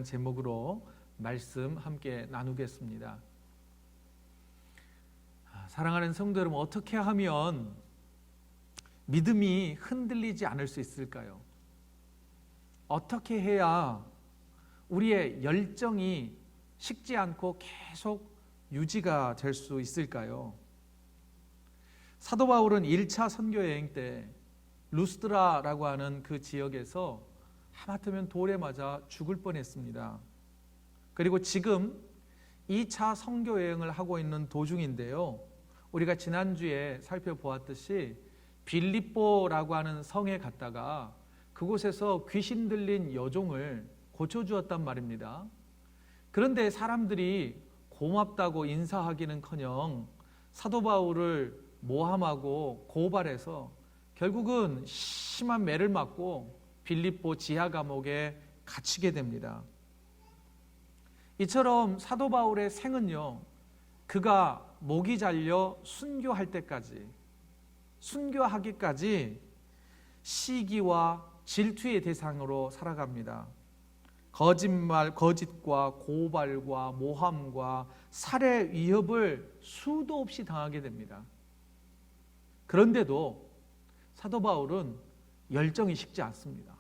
제목으로 말씀 함께 나누겠습니다. 사랑하는 성도 여러분, 어떻게 하면 믿음이 흔들리지 않을 수 있을까요? 어떻게 해야 우리의 열정이 식지 않고 계속 유지가 될 수 있을까요? 사도 바울은 1차 선교 여행 때 루스드라라고 하는 그 지역에서 하마터면 돌에 맞아 죽을 뻔했습니다. 그리고 지금 2차 선교 여행을 하고 있는 도중인데요, 우리가 지난주에 살펴보았듯이 빌립보라고 하는 성에 갔다가 그곳에서 귀신 들린 여종을 고쳐주었단 말입니다. 그런데 사람들이 고맙다고 인사하기는커녕 사도 바울을 모함하고 고발해서 결국은 심한 매를 맞고 빌립보 지하 감옥에 갇히게 됩니다. 이처럼 사도 바울의 생은요, 그가 목이 잘려 순교하기까지 시기와 질투의 대상으로 살아갑니다. 거짓과 고발과 모함과 살해 위협을 수도 없이 당하게 됩니다. 그런데도 사도 바울은 열정이 식지 않습니다.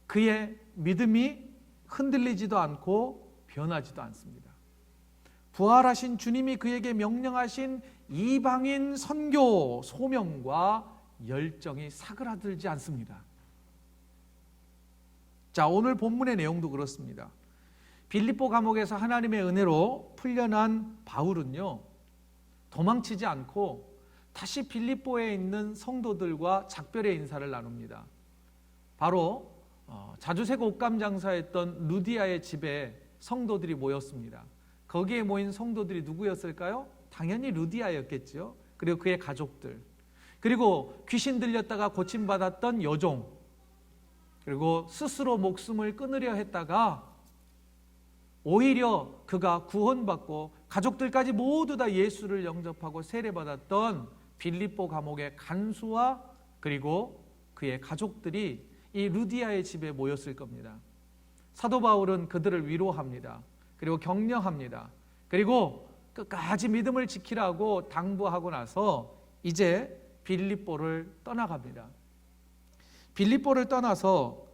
그의 믿음이 흔들리지도 않고 변하지도 않습니다. 부활하신 주님이 그에게 명령하신 이방인 선교 소명과 열정이 사그라들지 않습니다. 자, 오늘 본문의 내용도 그렇습니다. 빌립보 감옥에서 하나님의 은혜로 풀려난 바울은요, 도망치지 않고 다시 빌립보에 있는 성도들과 작별의 인사를 나눕니다. 바로 자주색 옷감 장사했던 루디아의 집에 성도들이 모였습니다. 거기에 모인 성도들이 누구였을까요? 당연히 루디아였겠죠. 그리고 그의 가족들, 그리고 귀신 들렸다가 고침받았던 여종, 그리고 스스로 목숨을 끊으려 했다가 오히려 그가 구원받고 가족들까지 모두 다 예수를 영접하고 세례받았던 빌립보 감옥의 간수와 그리고 그의 가족들이 이 루디아의 집에 모였을 겁니다. 사도 바울은 그들을 위로합니다. 그리고 격려합니다. 그리고 끝까지 믿음을 지키라고 당부하고 나서 이제 빌립보를 떠나갑니다. 빌립보를 떠나서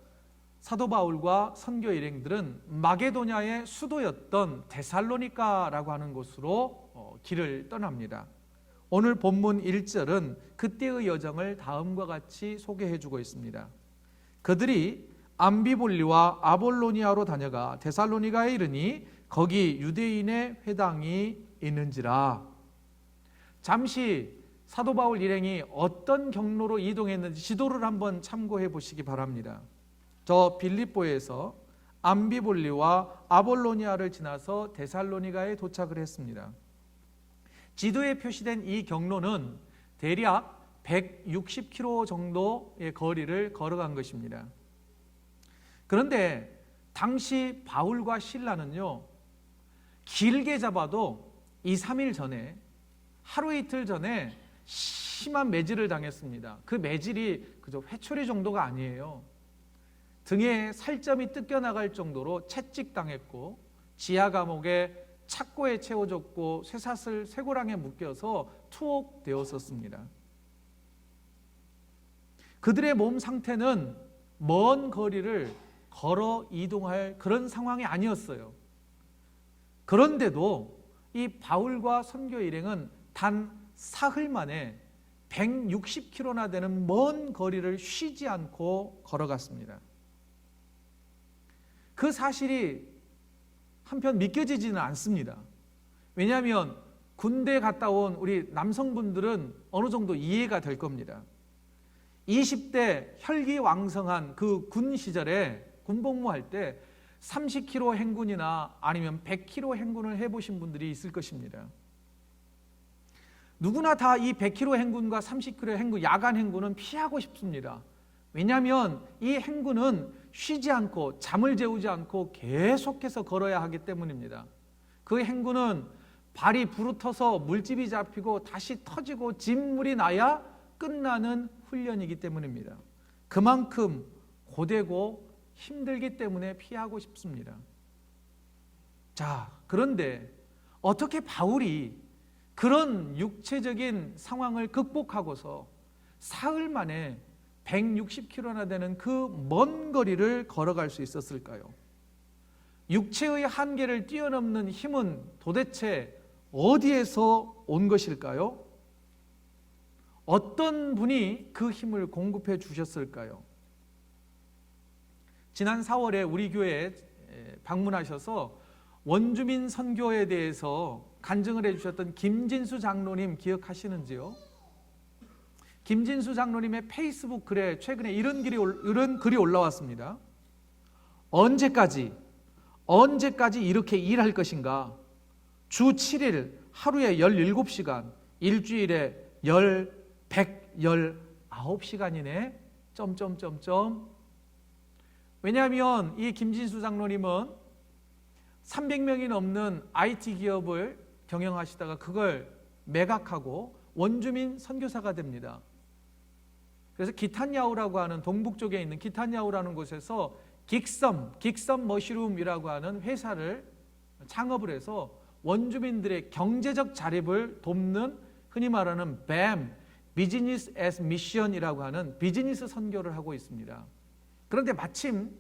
사도 바울과 선교 일행들은 마게도냐의 수도였던 데살로니가라고 하는 곳으로 길을 떠납니다. 오늘 본문 1절은 그때의 여정을 다음과 같이 소개해주고 있습니다. 그들이 암비볼리와 아볼로니아로 다녀가 데살로니가에 이르니 거기 유대인의 회당이 있는지라. 잠시 사도 바울 일행이 어떤 경로로 이동했는지 지도를 한번 참고해 보시기 바랍니다. 저 빌립보에서 암비볼리와 아볼로니아를 지나서 데살로니가에 도착을 했습니다. 지도에 표시된 이 경로는 대략 160km 정도의 거리를 걸어간 것입니다. 그런데 당시 바울과 실라는요, 길게 잡아도 2, 3일 전에, 하루 이틀 전에 심한 매질을 당했습니다. 그 매질이 그저 회초리 정도가 아니에요. 등에 살점이 뜯겨나갈 정도로 채찍당했고 지하 감옥에 착고에 채워졌고 쇠사슬 쇠고랑에 묶여서 투옥되었었습니다. 그들의 몸 상태는 먼 거리를 걸어 이동할 그런 상황이 아니었어요. 그런데도 이 바울과 선교 일행은 단 사흘 만에 160km나 되는 먼 거리를 쉬지 않고 걸어갔습니다. 그 사실이 한편 믿겨지지는 않습니다. 왜냐하면 군대 갔다 온 우리 남성분들은 어느 정도 이해가 될 겁니다. 20대 혈기왕성한 그 군 시절에 군복무할 때 30km 행군이나 아니면 100km 행군을 해보신 분들이 있을 것입니다. 누구나 다 이 100km 행군과 30km 행군, 야간 행군은 피하고 싶습니다. 왜냐하면 이 행군은 쉬지 않고 잠을 재우지 않고 계속해서 걸어야 하기 때문입니다. 그 행군은 발이 부르터서 물집이 잡히고 다시 터지고 진물이 나야 끝나는 훈련이기 때문입니다. 그만큼 고되고 힘들기 때문에 피하고 싶습니다. 자, 그런데 어떻게 바울이 그런 육체적인 상황을 극복하고서 사흘 만에 160km나 되는 그 먼 거리를 걸어갈 수 있었을까요? 육체의 한계를 뛰어넘는 힘은 도대체 어디에서 온 것일까요? 어떤 분이 그 힘을 공급해 주셨을까요? 지난 4월에 우리 교회에 방문하셔서 원주민 선교에 대해서 간증을 해주셨던 김진수 장로님 기억하시는지요? 김진수 장로님의 페이스북 글에 최근에 이런 글이 올라왔습니다. 언제까지 이렇게 일할 것인가? 주 7일 하루에 17시간, 일주일에 119시간이네. 왜냐하면 이 김진수 장로님은 300명이 넘는 IT 기업을 경영하시다가 그걸 매각하고 원주민 선교사가 됩니다. 그래서 기탄야후라고 하는 동북 쪽에 있는 기탄야후라는 곳에서 긱섬 머시룸이라고 하는 회사를 창업을 해서 원주민들의 경제적 자립을 돕는 흔히 말하는 BAM, 비즈니스 애즈 미션이라고 하는 비즈니스 선교를 하고 있습니다. 그런데 마침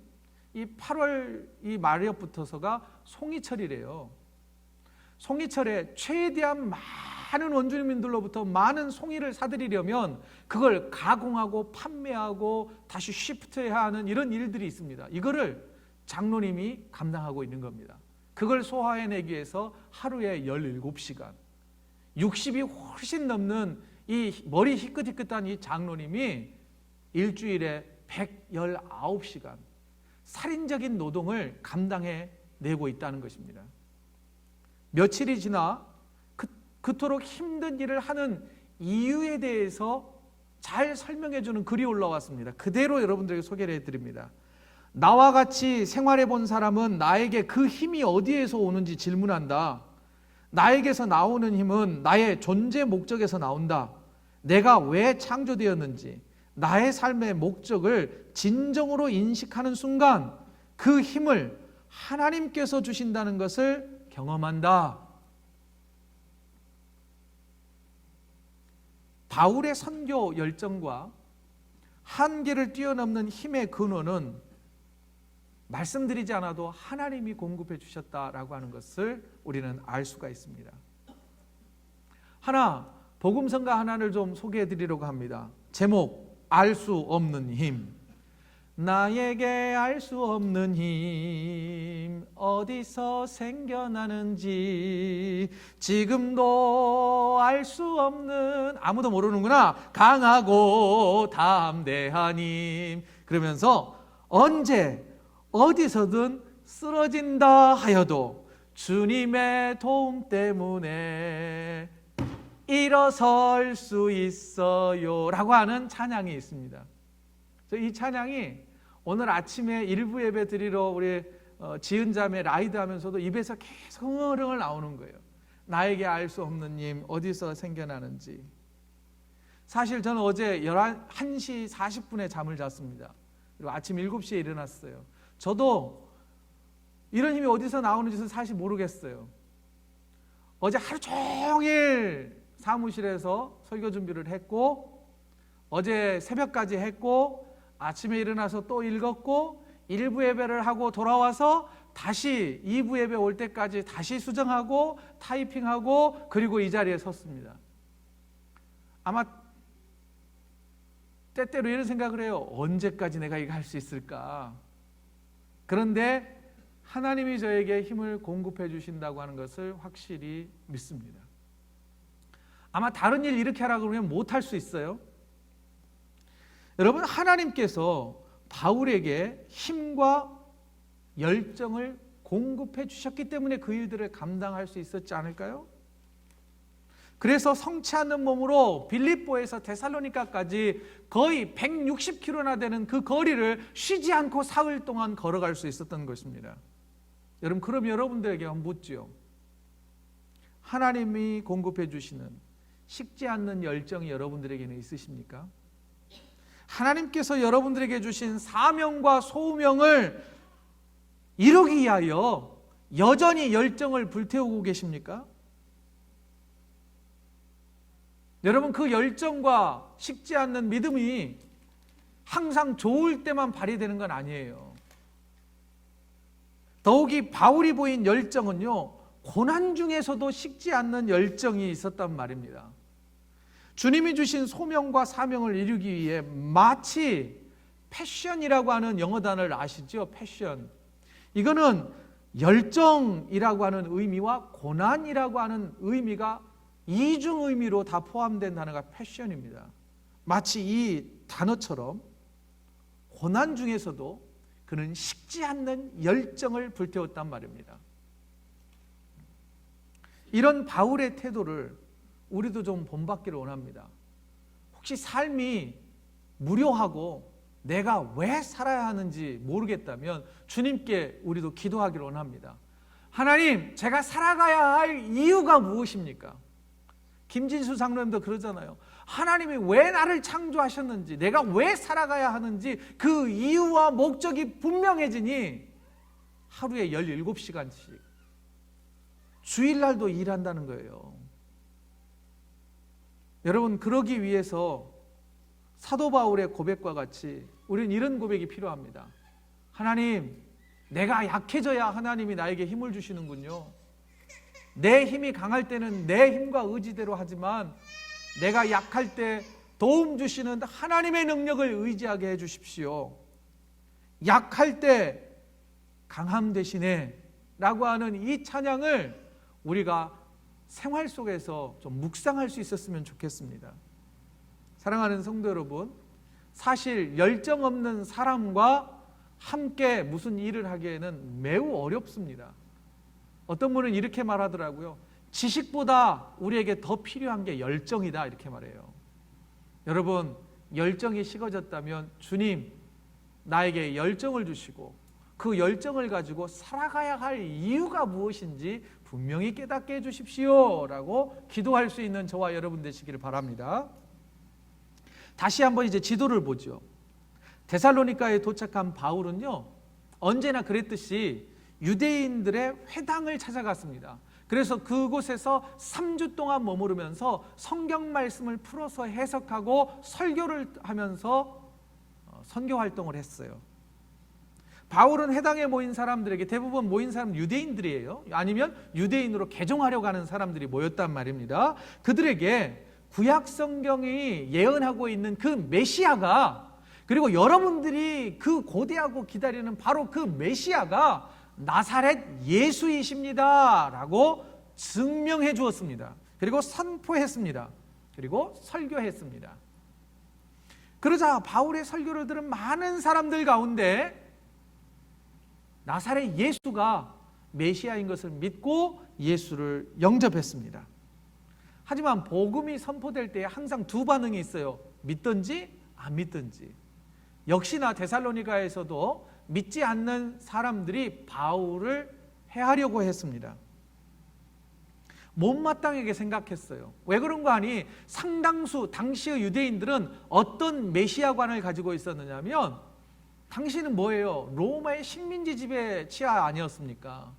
이 8월 이 말에 붙어서가 송이철이래요. 송이철에 최대한 많은 원주민들로부터 많은 송이를 사들이려면 그걸 가공하고 판매하고 다시 쉬프트해야 하는 이런 일들이 있습니다. 이거를 장로님이 감당하고 있는 겁니다. 그걸 소화해내기 위해서 하루에 17시간, 60이 훨씬 넘는 이 머리 희끗희끗한 이 장로님이 일주일에 119시간 살인적인 노동을 감당해내고 있다는 것입니다. 며칠이 지나 그토록 힘든 일을 하는 이유에 대해서 잘 설명해주는 글이 올라왔습니다. 그대로 여러분들에게 소개를 해드립니다. 나와 같이 생활해 본 사람은 나에게 그 힘이 어디에서 오는지 질문한다. 나에게서 나오는 힘은 나의 존재 목적에서 나온다. 내가 왜 창조되었는지, 나의 삶의 목적을 진정으로 인식하는 순간 그 힘을 하나님께서 주신다는 것을 경험한다. 바울의 선교 열정과 한계를 뛰어넘는 힘의 근원은 말씀드리지 않아도 하나님이 공급해 주셨다라고 하는 것을 우리는 알 수가 있습니다. 복음성가 하나를 좀 소개해 드리려고 합니다. 제목, 알 수 없는 힘. 나에게 알 수 없는 힘 어디서 생겨나는지 지금도 알 수 없는, 아무도 모르는구나, 강하고 담대한 힘. 그러면서 언제 어디서든 쓰러진다 하여도 주님의 도움 때문에 일어설 수 있어요 라고 하는 찬양이 있습니다. 이 찬양이 오늘 아침에 일부 예배 드리러 우리 지은 자매 라이드 하면서도 입에서 계속 흥얼흥얼 나오는 거예요. 나에게 알 수 없는 힘 어디서 생겨나는지. 사실 저는 어제 1시 40분에 잠을 잤습니다. 그리고 아침 7시에 일어났어요. 저도 이런 힘이 어디서 나오는지는 사실 모르겠어요. 어제 하루 종일 사무실에서 설교 준비를 했고, 어제 새벽까지 했고, 아침에 일어나서 또 읽었고, 1부 예배를 하고 돌아와서 다시 2부 예배 올 때까지 다시 수정하고 타이핑하고, 그리고 이 자리에 섰습니다. 아마 때때로 이런 생각을 해요. 언제까지 내가 이거 할 수 있을까? 그런데 하나님이 저에게 힘을 공급해 주신다고 하는 것을 확실히 믿습니다. 아마 다른 일 이렇게 하라고 그러면 못할 수 있어요. 여러분, 하나님께서 바울에게 힘과 열정을 공급해 주셨기 때문에 그 일들을 감당할 수 있었지 않을까요? 그래서 성치 않는 몸으로 빌립보에서 데살로니가까지 거의 160km나 되는 그 거리를 쉬지 않고 사흘 동안 걸어갈 수 있었던 것입니다. 여러분, 그럼 여러분들에게 한번 묻지요. 하나님이 공급해 주시는 식지 않는 열정이 여러분들에게는 있으십니까? 하나님께서 여러분들에게 주신 사명과 소명을 이루기 위하여 여전히 열정을 불태우고 계십니까? 여러분, 그 열정과 식지 않는 믿음이 항상 좋을 때만 발휘되는 건 아니에요. 더욱이 바울이 보인 열정은요, 고난 중에서도 식지 않는 열정이 있었단 말입니다. 주님이 주신 소명과 사명을 이루기 위해 마치 패션이라고 하는 영어 단어를 아시죠? 패션. 이거는 열정이라고 하는 의미와 고난이라고 하는 의미가 이중 의미로 다 포함된 단어가 패션입니다. 마치 이 단어처럼 고난 중에서도 그는 식지 않는 열정을 불태웠단 말입니다. 이런 바울의 태도를 우리도 좀 본받기를 원합니다. 혹시 삶이 무료하고 내가 왜 살아야 하는지 모르겠다면 주님께 우리도 기도하기를 원합니다. 하나님, 제가 살아가야 할 이유가 무엇입니까? 김진수 장로님도 그러잖아요. 하나님이 왜 나를 창조하셨는지, 내가 왜 살아가야 하는지 그 이유와 목적이 분명해지니 하루에 17시간씩 주일날도 일한다는 거예요. 여러분, 그러기 위해서 사도 바울의 고백과 같이 우리는 이런 고백이 필요합니다. 하나님, 내가 약해져야 하나님이 나에게 힘을 주시는군요. 내 힘이 강할 때는 내 힘과 의지대로 하지만 내가 약할 때 도움 주시는 하나님의 능력을 의지하게 해 주십시오. 약할 때 강함 대신에 라고 하는 이 찬양을 우리가 생활 속에서 좀 묵상할 수 있었으면 좋겠습니다. 사랑하는 성도 여러분, 사실 열정 없는 사람과 함께 무슨 일을 하기에는 매우 어렵습니다. 어떤 분은 이렇게 말하더라고요. 지식보다 우리에게 더 필요한 게 열정이다, 이렇게 말해요. 여러분, 열정이 식어졌다면 주님, 나에게 열정을 주시고 그 열정을 가지고 살아가야 할 이유가 무엇인지 분명히 깨닫게 해주십시오 라고 기도할 수 있는 저와 여러분 되시기를 바랍니다. 다시 한번 이제 지도를 보죠. 데살로니가에 도착한 바울은요, 언제나 그랬듯이 유대인들의 회당을 찾아갔습니다. 그래서 그곳에서 3주 동안 머무르면서 성경 말씀을 풀어서 해석하고 설교를 하면서 선교 활동을 했어요. 바울은 회당에 모인 사람들에게, 대부분 모인 사람은 유대인들이에요. 아니면 유대인으로 개종하려고 하는 사람들이 모였단 말입니다. 그들에게 구약 성경이 예언하고 있는 그 메시아가, 그리고 여러분들이 그 고대하고 기다리는 바로 그 메시아가 나사렛 예수이십니다 라고 증명해 주었습니다. 그리고 선포했습니다. 그리고 설교했습니다. 그러자 바울의 설교를 들은 많은 사람들 가운데 나사렛 예수가 메시아인 것을 믿고 예수를 영접했습니다. 하지만 복음이 선포될 때 항상 두 반응이 있어요. 믿든지 안 믿든지. 역시나 데살로니가에서도 믿지 않는 사람들이 바울을 해하려고 했습니다. 못마땅하게 생각했어요. 왜 그런 거 아니? 상당수 당시의 유대인들은 어떤 메시아관을 가지고 있었느냐면, 당시는 뭐예요? 로마의 식민지 지배 치하 아니었습니까?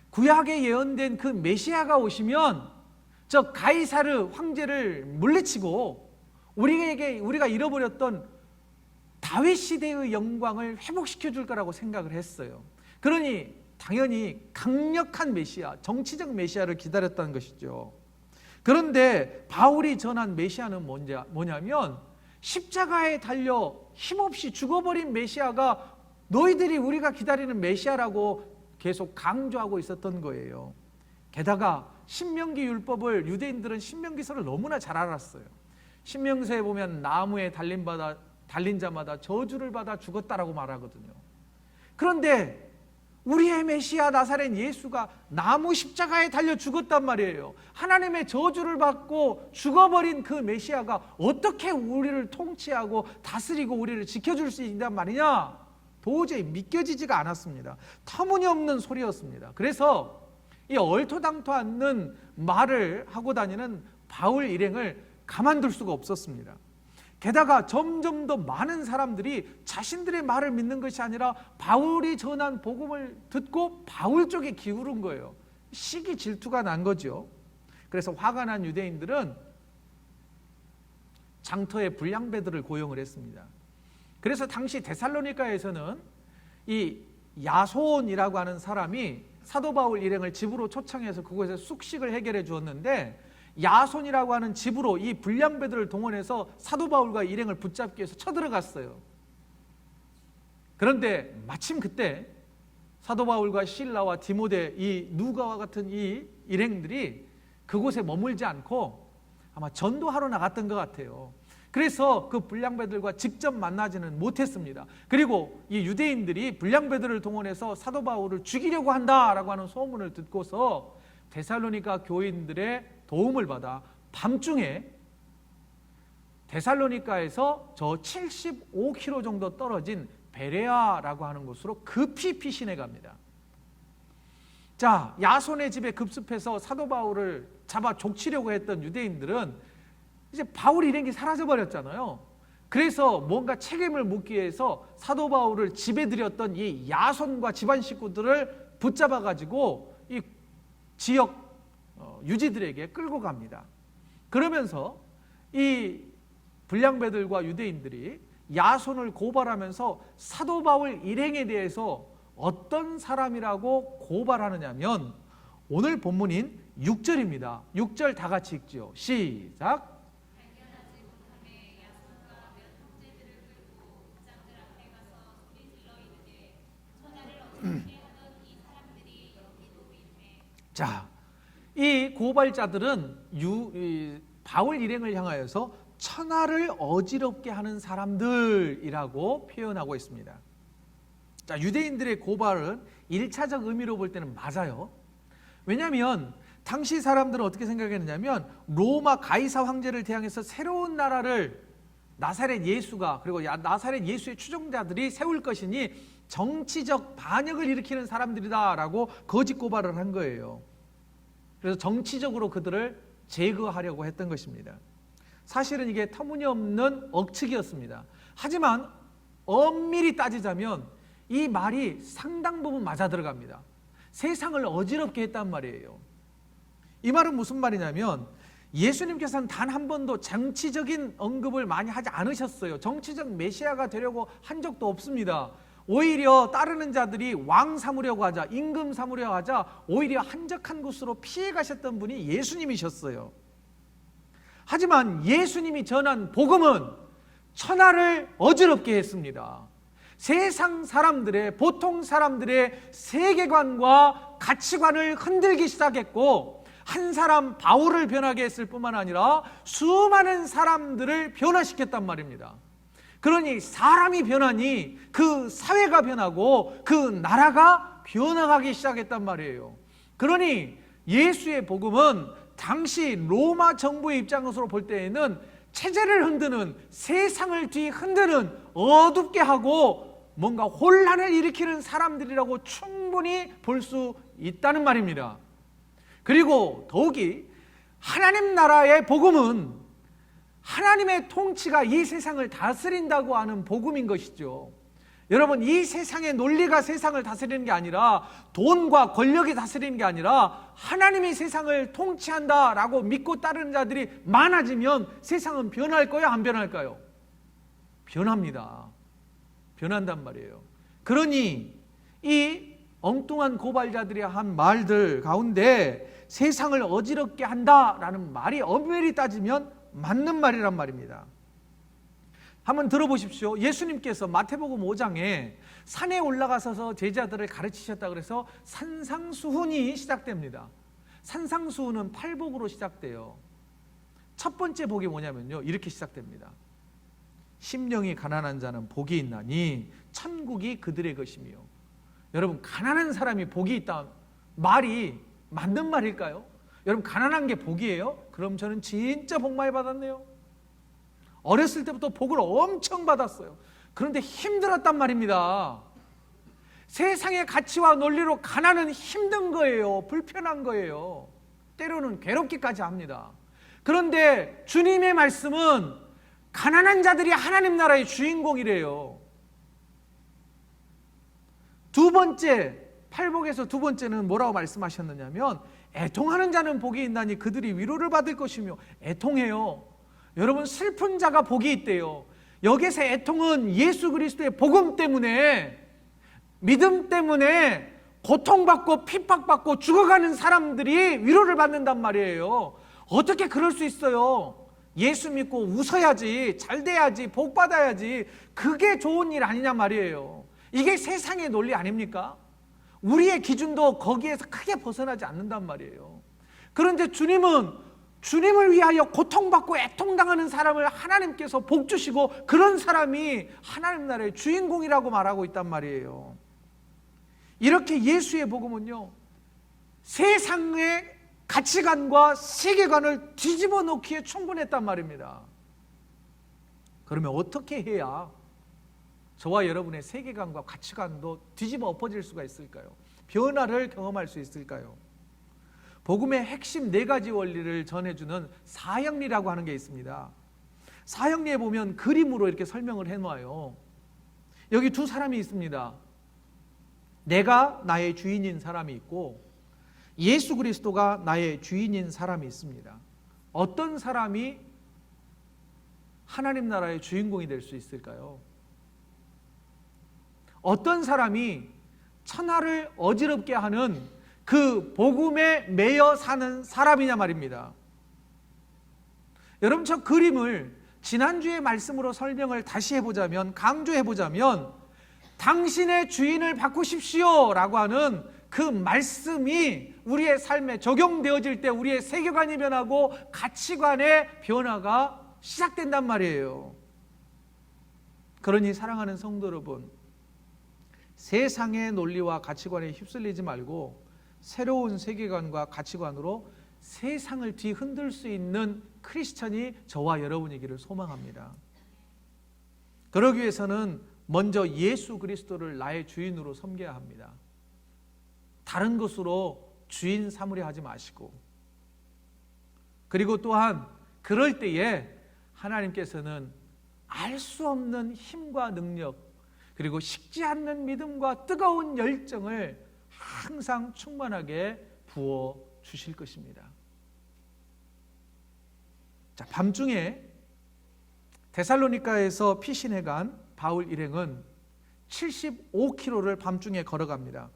구약에 예언된 그 메시아가 오시면 저 가이사르 황제를 물리치고 우리가 잃어버렸던 다윗 시대의 영광을 회복시켜 줄 거라고 생각을 했어요. 그러니 당연히 강력한 메시아, 정치적 메시아를 기다렸다는 것이죠. 그런데 바울이 전한 메시아는 뭐냐면 십자가에 달려 힘없이 죽어버린 메시아가 너희들이 우리가 기다리는 메시아라고 계속 강조하고 있었던 거예요. 게다가 신명기 율법을 유대인들은 신명기서를 너무나 잘 알았어요. 신명서에 보면 나무에 달린 자마다 저주를 받아 죽었다라고 말하거든요. 그런데 우리의 메시아 나사렛 예수가 나무 십자가에 달려 죽었단 말이에요. 하나님의 저주를 받고 죽어버린 그 메시아가 어떻게 우리를 통치하고 다스리고 우리를 지켜줄 수 있단 말이냐? 도저히 믿겨지지가 않았습니다. 터무니없는 소리였습니다. 그래서 이 얼토당토 않는 말을 하고 다니는 바울 일행을 가만둘 수가 없었습니다. 게다가 점점 더 많은 사람들이 자신들의 말을 믿는 것이 아니라 바울이 전한 복음을 듣고 바울 쪽에 기울은 거예요. 시기 질투가 난 거죠. 그래서 화가 난 유대인들은 장터에 불량배들을 고용을 했습니다. 그래서 당시 데살로니가에서는 이 야손이라고 하는 사람이 사도 바울 일행을 집으로 초청해서 그곳에서 숙식을 해결해 주었는데, 야손이라고 하는 집으로 이 불량배들을 동원해서 사도 바울과 일행을 붙잡기 위해서 쳐들어갔어요. 그런데 마침 그때 사도 바울과 실라와 디모데, 이 누가와 같은 이 일행들이 그곳에 머물지 않고 아마 전도하러 나갔던 것 같아요. 그래서 그 불량배들과 직접 만나지는 못했습니다. 그리고 이 유대인들이 불량배들을 동원해서 사도 바울을 죽이려고 한다라고 하는 소문을 듣고서 데살로니가 교인들의 도움을 받아 밤중에 데살로니가에서 저 75km 정도 떨어진 베레아라고 하는 곳으로 급히 피신해 갑니다. 자, 야손의 집에 급습해서 사도 바울을 잡아 족치려고 했던 유대인들은 이제 바울 일행이 사라져 버렸잖아요. 그래서 뭔가 책임을 묻기 위해서 사도 바울을 집에 들였던 이 야손과 집안 식구들을 붙잡아 가지고 이 지역 유지들에게 끌고 갑니다. 그러면서 이 불량배들과 유대인들이 야손을 고발하면서 사도 바울 일행에 대해서 어떤 사람이라고 고발하느냐면 오늘 본문인 6절입니다. 6절 다 같이 읽죠. 시작. 자, 이 고발자들은 바울 일행을 향하여서 천하를 어지럽게 하는 사람들이라고 표현하고 있습니다. 자, 유대인들의 고발은 1차적 의미로 볼 때는 맞아요. 왜냐하면 당시 사람들은 어떻게 생각했느냐면 로마 가이사 황제를 대항해서 새로운 나라를 나사렛 예수가, 그리고 나사렛 예수의 추종자들이 세울 것이니 정치적 반역을 일으키는 사람들이다라고 거짓 고발을 한 거예요. 그래서 정치적으로 그들을 제거하려고 했던 것입니다. 사실은 이게 터무니없는 억측이었습니다. 하지만 엄밀히 따지자면 이 말이 상당 부분 맞아 들어갑니다. 세상을 어지럽게 했단 말이에요. 이 말은 무슨 말이냐면 예수님께서는 단 한 번도 정치적인 언급을 많이 하지 않으셨어요. 정치적 메시아가 되려고 한 적도 없습니다. 오히려 따르는 자들이 왕 삼으려고 하자, 임금 삼으려고 하자 오히려 한적한 곳으로 피해 가셨던 분이 예수님이셨어요. 하지만 예수님이 전한 복음은 천하를 어지럽게 했습니다. 세상 사람들의, 보통 사람들의 세계관과 가치관을 흔들기 시작했고, 한 사람 바울을 변하게 했을 뿐만 아니라 수많은 사람들을 변화시켰단 말입니다. 그러니 사람이 변하니 그 사회가 변하고 그 나라가 변화하기 시작했단 말이에요. 그러니 예수의 복음은 당시 로마 정부의 입장으로 볼 때에는 체제를 흔드는, 세상을 뒤흔드는, 어둡게 하고 뭔가 혼란을 일으키는 사람들이라고 충분히 볼 수 있다는 말입니다. 그리고 더욱이 하나님 나라의 복음은 하나님의 통치가 이 세상을 다스린다고 하는 복음인 것이죠. 여러분, 이 세상의 논리가 세상을 다스리는 게 아니라, 돈과 권력이 다스리는 게 아니라 하나님이 세상을 통치한다라고 믿고 따르는 자들이 많아지면 세상은 변할까요? 안 변할까요? 변합니다. 변한단 말이에요. 그러니 이 엉뚱한 고발자들이 한 말들 가운데 세상을 어지럽게 한다라는 말이 엄밀히 따지면 맞는 말이란 말입니다. 한번 들어보십시오. 예수님께서 마태복음 5장에 산에 올라가셔서 제자들을 가르치셨다 그래서 산상수훈이 시작됩니다. 산상수훈은 팔복으로 시작돼요. 첫 번째 복이 뭐냐면요, 이렇게 시작됩니다. 심령이 가난한 자는 복이 있나니 천국이 그들의 것이며. 여러분, 가난한 사람이 복이 있다 말이 맞는 말일까요? 여러분, 가난한 게 복이에요? 그럼 저는 진짜 복 많이 받았네요. 어렸을 때부터 복을 엄청 받았어요. 그런데 힘들었단 말입니다. 세상의 가치와 논리로 가난은 힘든 거예요. 불편한 거예요. 때로는 괴롭기까지 합니다. 그런데 주님의 말씀은 가난한 자들이 하나님 나라의 주인공이래요. 두 번째, 팔복에서 두 번째는 뭐라고 말씀하셨느냐면 애통하는 자는 복이 있나니 그들이 위로를 받을 것이며, 애통해요. 여러분, 슬픈 자가 복이 있대요. 여기서 애통은 예수 그리스도의 복음 때문에, 믿음 때문에 고통받고 핍박받고 죽어가는 사람들이 위로를 받는단 말이에요. 어떻게 그럴 수 있어요? 예수 믿고 웃어야지, 잘 돼야지, 복 받아야지, 그게 좋은 일 아니냐 말이에요. 이게 세상의 논리 아닙니까? 우리의 기준도 거기에서 크게 벗어나지 않는단 말이에요. 그런데 주님은 주님을 위하여 고통받고 애통당하는 사람을 하나님께서 복 주시고, 그런 사람이 하나님 나라의 주인공이라고 말하고 있단 말이에요. 이렇게 예수의 복음은요, 세상의 가치관과 세계관을 뒤집어 놓기에 충분했단 말입니다. 그러면 어떻게 해야 저와 여러분의 세계관과 가치관도 뒤집어 엎어질 수가 있을까요? 변화를 경험할 수 있을까요? 복음의 핵심 네 가지 원리를 전해주는 사형리라고 하는 게 있습니다. 사형리에 보면 그림으로 이렇게 설명을 해놓아요. 여기 두 사람이 있습니다. 내가 나의 주인인 사람이 있고, 예수 그리스도가 나의 주인인 사람이 있습니다. 어떤 사람이 하나님 나라의 주인공이 될 수 있을까요? 어떤 사람이 천하를 어지럽게 하는 그 복음에 매여 사는 사람이냐 말입니다. 여러분, 저 그림을 지난주의 말씀으로 설명을 다시 해보자면, 강조해보자면, 당신의 주인을 바꾸십시오 라고 하는 그 말씀이 우리의 삶에 적용되어질 때 우리의 세계관이 변하고 가치관의 변화가 시작된단 말이에요. 그러니 사랑하는 성도 여러분, 세상의 논리와 가치관에 휩쓸리지 말고 새로운 세계관과 가치관으로 세상을 뒤흔들 수 있는 크리스천이 저와 여러분이기를 소망합니다. 그러기 위해서는 먼저 예수 그리스도를 나의 주인으로 섬겨야 합니다. 다른 것으로 주인 삼으려 하지 마시고, 그리고 또한 그럴 때에 하나님께서는 알 수 없는 힘과 능력, 그리고 식지 않는 믿음과 뜨거운 열정을 항상 충만하게 부어 주실 것입니다. 자, 밤중에 데살로니가에서 피신해 간 바울 일행은 75km를 밤중에 걸어갑니다.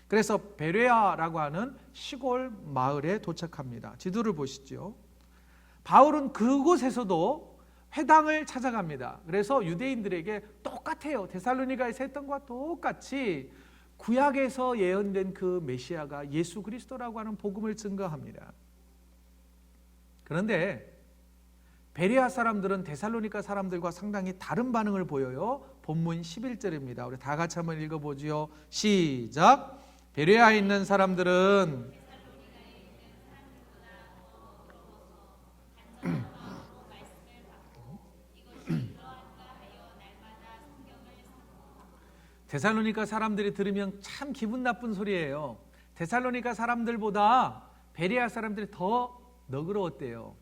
그래서 베레아라고 하는 시골 마을에 도착합니다. 지도를 보시죠. 바울은 그곳에서도 회당을 찾아갑니다. 그래서 유대인들에게 똑같아요. 데살로니가에서 했던 것과 똑같이 구약에서 예언된 그 메시아가 예수 그리스도라고 하는 복음을 증거합니다. 그런데 베레아 사람들은 데살로니가 사람들과 상당히 다른 반응을 보여요. 본문 11절입니다. 우리 다 같이 한번 읽어보지요. 시작. 베레아에 있는 사람들은 데살로니가 사람들이 들으면 참 기분 나쁜 소리예요. 데살로니가 사람들보다 베레아 사람들이 더 너그러웠대요.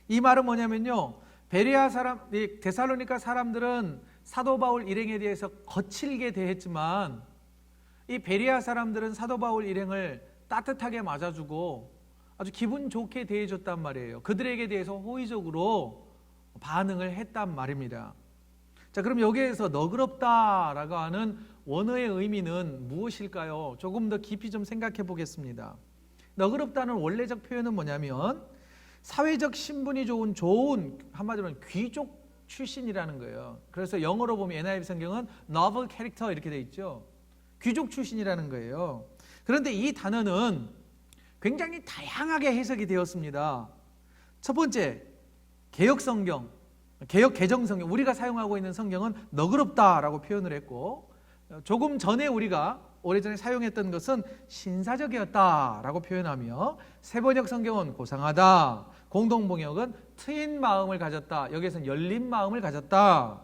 이 말은 뭐냐면요, 데살로니가 사람들은 사도 바울 일행에 대해서 거칠게 대했지만, 이 베레아 사람들은 사도 바울 일행을 따뜻하게 맞아주고 아주 기분 좋게 대해줬단 말이에요. 그들에게 대해서 호의적으로 반응을 했단 말입니다. 자, 그럼 여기에서 너그럽다라고 하는 원어의 의미는 무엇일까요? 조금 더 깊이 좀 생각해 보겠습니다. 너그럽다는 원래적 표현은 뭐냐면 사회적 신분이 좋은 한마디로 귀족 출신이라는 거예요. 그래서 영어로 보면 NIV 성경은 noble character 이렇게 돼 있죠. 귀족 출신이라는 거예요. 그런데 이 단어는 굉장히 다양하게 해석이 되었습니다. 첫 번째, 개혁 개정 성경, 우리가 사용하고 있는 성경은 너그럽다라고 표현을 했고, 조금 전에 우리가 오래전에 사용했던 것은 신사적이었다라고 표현하며, 세번역 성경은 고상하다, 공동번역은 트인 마음을 가졌다, 여기에서는 열린 마음을 가졌다.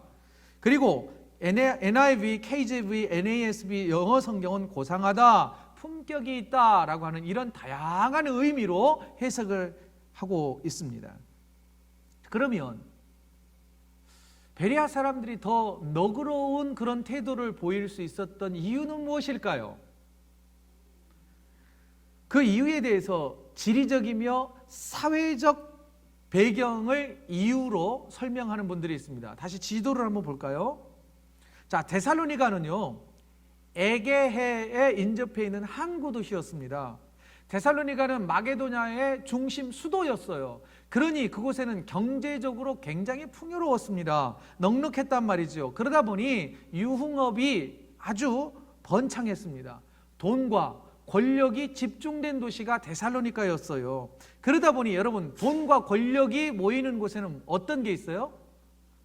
그리고 NIV, KJV, NASB 영어 성경은 고상하다, 품격이 있다라고 하는 이런 다양한 의미로 해석을 하고 있습니다. 그러면 베레아 사람들이 더 너그러운 그런 태도를 보일 수 있었던 이유는 무엇일까요? 그 이유에 대해서 지리적이며 사회적 배경을 이유로 설명하는 분들이 있습니다. 다시 지도를 한번 볼까요? 자, 데살로니가는요, 에게해에 인접해 있는 항구 도시였습니다. 데살로니가는 마게도냐의 중심 수도였어요. 그러니 그곳에는 경제적으로 굉장히 풍요로웠습니다. 넉넉했단 말이죠. 그러다 보니 유흥업이 아주 번창했습니다. 돈과 권력이 집중된 도시가 데살로니가였어요. 그러다 보니 여러분, 돈과 권력이 모이는 곳에는 어떤 게 있어요?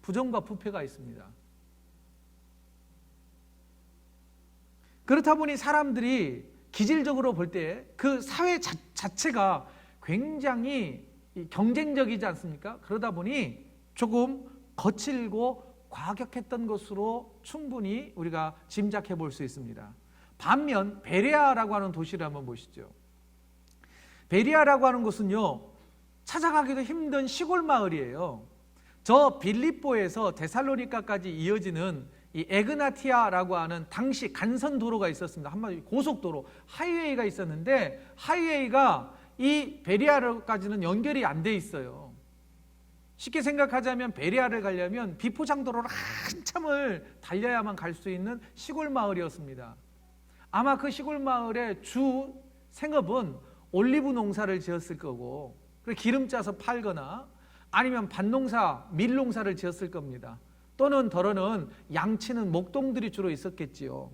부정과 부패가 있습니다. 그렇다 보니 사람들이 기질적으로 볼 때 그 사회 자체가 굉장히 경쟁적이지 않습니까? 그러다 보니 조금 거칠고 과격했던 것으로 충분히 우리가 짐작해 볼 수 있습니다. 반면 베레아라고 하는 도시를 한번 보시죠. 베레아라고 하는 곳은요, 찾아가기도 힘든 시골 마을이에요. 저 빌립보에서 데살로니가까지 이어지는 이 에그나티아라고 하는 당시 간선 도로가 있었습니다. 한마디 고속도로, 하이웨이가 있었는데 하이웨이가 이 베레아까지는 연결이 안 돼 있어요. 쉽게 생각하자면 베레아를 가려면 비포장도로를 한참을 달려야만 갈 수 있는 시골 마을이었습니다. 아마 그 시골 마을의 주 생업은 올리브 농사를 지었을 거고, 기름 짜서 팔거나 아니면 밭농사, 밀농사를 지었을 겁니다. 또는 더러는 양치는 목동들이 주로 있었겠지요.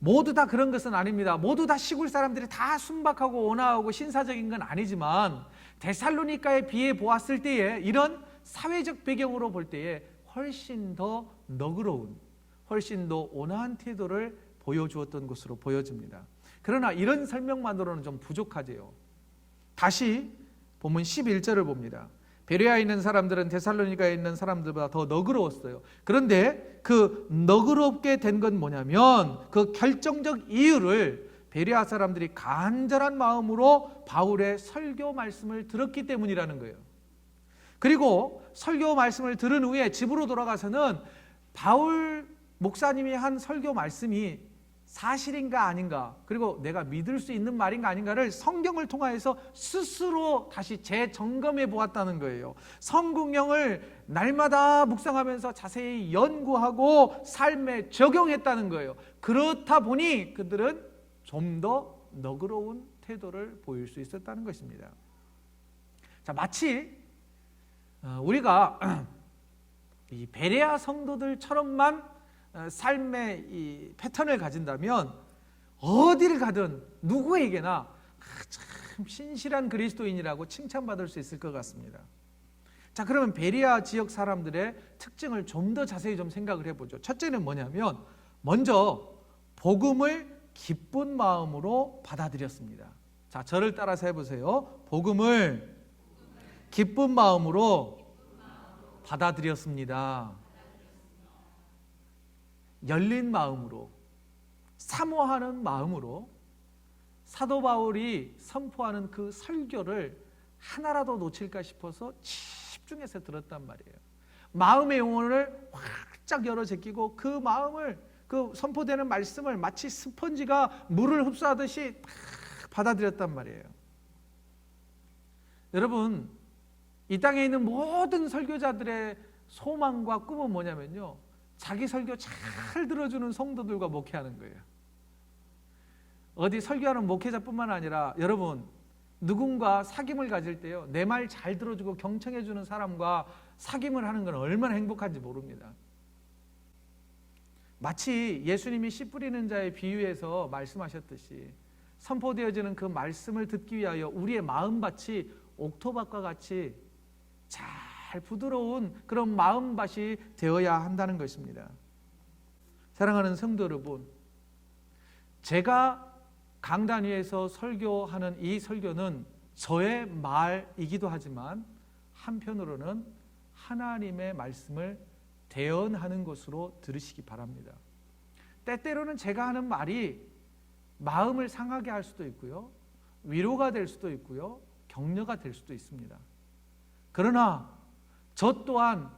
모두 다 그런 것은 아닙니다. 모두 다 시골 사람들이 다 순박하고 온화하고 신사적인 건 아니지만 데살로니가에 비해 보았을 때에 이런 사회적 배경으로 볼 때에 훨씬 더 너그러운, 훨씬 더 온화한 태도를 보여주었던 것으로 보여집니다. 그러나 이런 설명만으로는 좀 부족하지요. 다시 본문 11절을 봅니다. 베레아에 있는 사람들은 데살로니가에 있는 사람들보다 더 너그러웠어요. 그런데 그 너그럽게 된 건 뭐냐면 그 결정적 이유를 베레아 사람들이 간절한 마음으로 바울의 설교 말씀을 들었기 때문이라는 거예요. 그리고 설교 말씀을 들은 후에 집으로 돌아가서는 바울 목사님이 한 설교 말씀이 사실인가 아닌가, 그리고 내가 믿을 수 있는 말인가 아닌가를 성경을 통하여서 스스로 다시 재점검해 보았다는 거예요. 성경을 날마다 묵상하면서 자세히 연구하고 삶에 적용했다는 거예요. 그렇다 보니 그들은 좀 더 너그러운 태도를 보일 수 있었다는 것입니다. 자, 마치 우리가 이 베레아 성도들처럼만 삶의 이 패턴을 가진다면 어디를 가든 누구에게나 참 신실한 그리스도인이라고 칭찬받을 수 있을 것 같습니다. 자, 그러면 베레아 지역 사람들의 특징을 좀 더 자세히 좀 생각을 해보죠. 첫째는 뭐냐면 먼저 복음을 기쁜 마음으로 받아들였습니다. 자, 저를 따라서 해보세요. 복음을 기쁜 마음으로 받아들였습니다. 열린 마음으로, 사모하는 마음으로 사도 바울이 선포하는 그 설교를 하나라도 놓칠까 싶어서 집중해서 들었단 말이에요. 마음의 영혼을 활짝 열어 제끼고 그 마음을, 그 선포되는 말씀을 마치 스펀지가 물을 흡수하듯이 받아들였단 말이에요. 여러분, 이 땅에 있는 모든 설교자들의 소망과 꿈은 뭐냐면요, 자기 설교 잘 들어주는 성도들과 목회하는 거예요. 어디 설교하는 목회자뿐만 아니라 여러분, 누군가 사귐을 가질 때요, 내 말 잘 들어주고 경청해주는 사람과 사귐을 하는 건 얼마나 행복한지 모릅니다. 마치 예수님이 씨 뿌리는 자의 비유에서 말씀하셨듯이 선포되어지는 그 말씀을 듣기 위하여 우리의 마음밭이 옥토밭과 같이 잘 부드러운 그런 마음밭이 되어야 한다는 것입니다. 사랑하는 성도 여러분, 제가 강단 위에서 설교하는 이 설교는 저의 말이기도 하지만 한편으로는 하나님의 말씀을 대언하는 것으로 들으시기 바랍니다. 때때로는 제가 하는 말이 마음을 상하게 할 수도 있고요, 위로가 될 수도 있고요, 격려가 될 수도 있습니다. 그러나 저 또한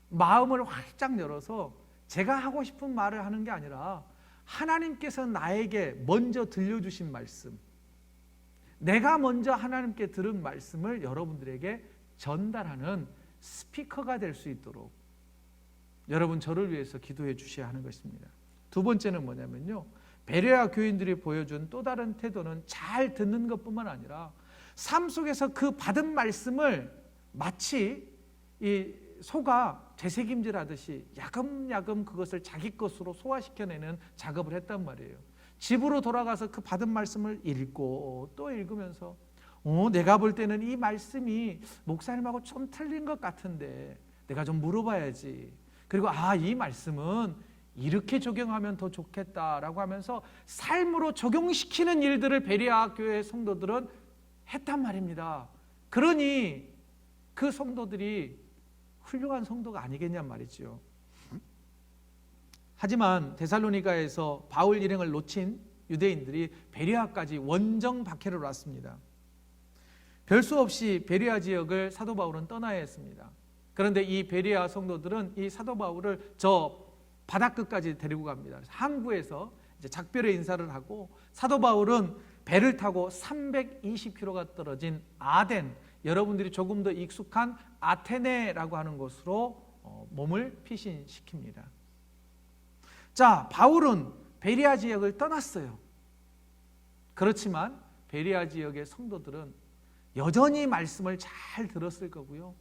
마음을 활짝 열어서 제가 하고 싶은 말을 하는 게 아니라 하나님께서 나에게 먼저 들려주신 말씀, 내가 먼저 하나님께 들은 말씀을 여러분들에게 전달하는 스피커가 될 수 있도록 여러분 저를 위해서 기도해 주셔야 하는 것입니다. 두 번째는 뭐냐면요, 베레아 교인들이 보여준 또 다른 태도는 잘 듣는 것뿐만 아니라 삶 속에서 그 받은 말씀을 마치 이 소가 되새김질하듯이 야금야금 그것을 자기 것으로 소화시켜내는 작업을 했단 말이에요. 집으로 돌아가서 그 받은 말씀을 읽고 또 읽으면서 내가 볼 때는 이 말씀이 목사님하고 좀 틀린 것 같은데 내가 좀 물어봐야지. 그리고 이 말씀은 이렇게 적용하면 더 좋겠다라고 하면서 삶으로 적용시키는 일들을 베레아 교회 성도들은 했단 말입니다. 그러니 그 성도들이 훌륭한 성도가 아니겠냔 말이죠. 하지만 데살로니가에서 바울 일행을 놓친 유대인들이 베레아까지 원정 박해를 왔습니다. 별수 없이 베레아 지역을 사도 바울은 떠나야 했습니다. 그런데 이 베레아 성도들은 이 사도 바울을 저 바닷가까지 데리고 갑니다. 항구에서 이제 작별의 인사를 하고 사도 바울은 배를 타고 320km가 떨어진 아덴, 여러분들이 조금 더 익숙한 아테네라고 하는 곳으로 몸을 피신시킵니다. 자, 바울은 베레아 지역을 떠났어요. 그렇지만 베레아 지역의 성도들은 여전히 말씀을 잘 들었을 거고요.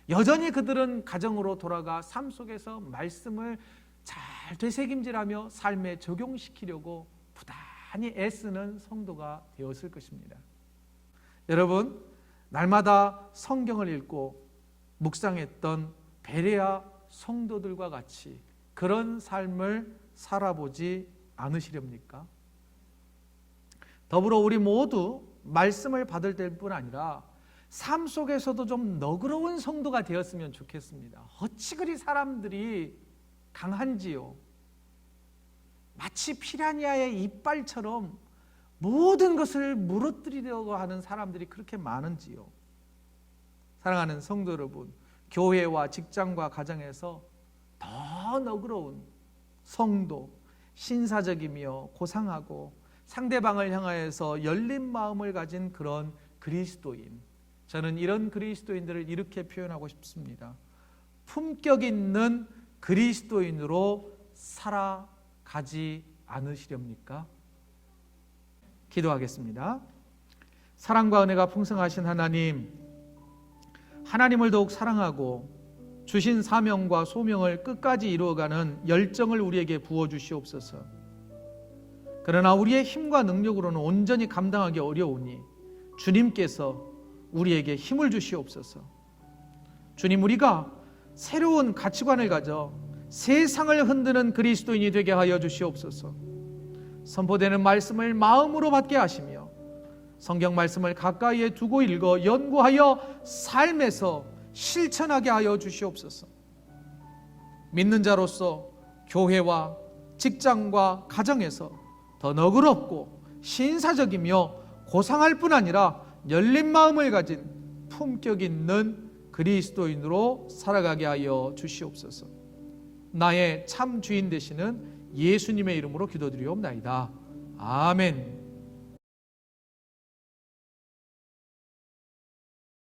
여전히 그들은 가정으로 돌아가 삶 속에서 말씀을 잘 되새김질하며 삶에 적용시키려고 부단히 애쓰는 성도가 되었을 것입니다. 여러분, 날마다 성경을 읽고 묵상했던 베레아 성도들과 같이 그런 삶을 살아보지 않으시렵니까? 더불어 우리 모두 말씀을 받을 때뿐 아니라 삶 속에서도 좀 너그러운 성도가 되었으면 좋겠습니다. 어찌 그리 사람들이 강한지요. 마치 피라냐의 이빨처럼 모든 것을 무너뜨리려고 하는 사람들이 그렇게 많은지요. 사랑하는 성도 여러분, 교회와 직장과 가정에서 더 너그러운 성도, 신사적이며 고상하고 상대방을 향하여서 열린 마음을 가진 그런 그리스도인, 저는 이런 그리스도인들을 이렇게 표현하고 싶습니다. 품격 있는 그리스도인으로 살아가지 않으시렵니까? 기도하겠습니다. 사랑과 은혜가 풍성하신 하나님을 더욱 사랑하고 주신 사명과 소명을 끝까지 이루어가는 열정을 우리에게 부어주시옵소서. 그러나 우리의 힘과 능력으로는 온전히 감당하기 어려우니 주님께서 우리에게 힘을 주시옵소서. 주님, 우리가 새로운 가치관을 가져 세상을 흔드는 그리스도인이 되게 하여 주시옵소서. 선포되는 말씀을 마음으로 받게 하시며 성경 말씀을 가까이에 두고 읽어 연구하여 삶에서 실천하게 하여 주시옵소서. 믿는 자로서 교회와 직장과 가정에서 더 너그럽고 신사적이며 고상할 뿐 아니라 열린 마음을 가진 품격 있는 그리스도인으로 살아가게 하여 주시옵소서. 나의 참 주인 되시는 예수님의 이름으로 기도드리옵나이다. 아멘.